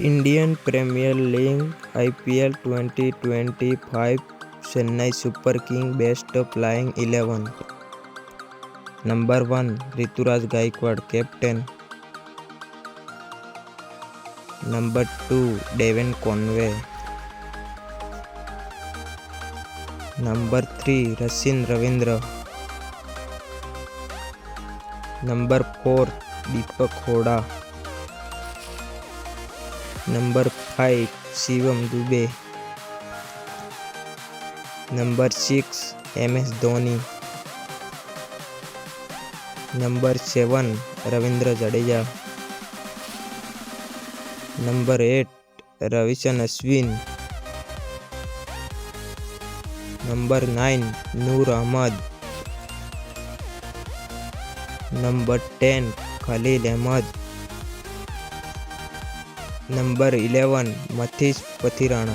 Indian Premier League IPL 2025 Chennai super king best playing 11। Number 1 Ruturaj Gaikwad captain. Number 2 Devon Conway. Number 3 Rachin Ravindra. Number 4 Deepak Hooda. Number 5 Shivam Dube. Number 6 MS Dhoni. Number 7 Ravindra Jadeja. Number 8 Ravichandran Ashwin. Number 9 Noor Ahmad. Number 10 Khaleel Ahmed. Number 11 Matheesha Pathirana.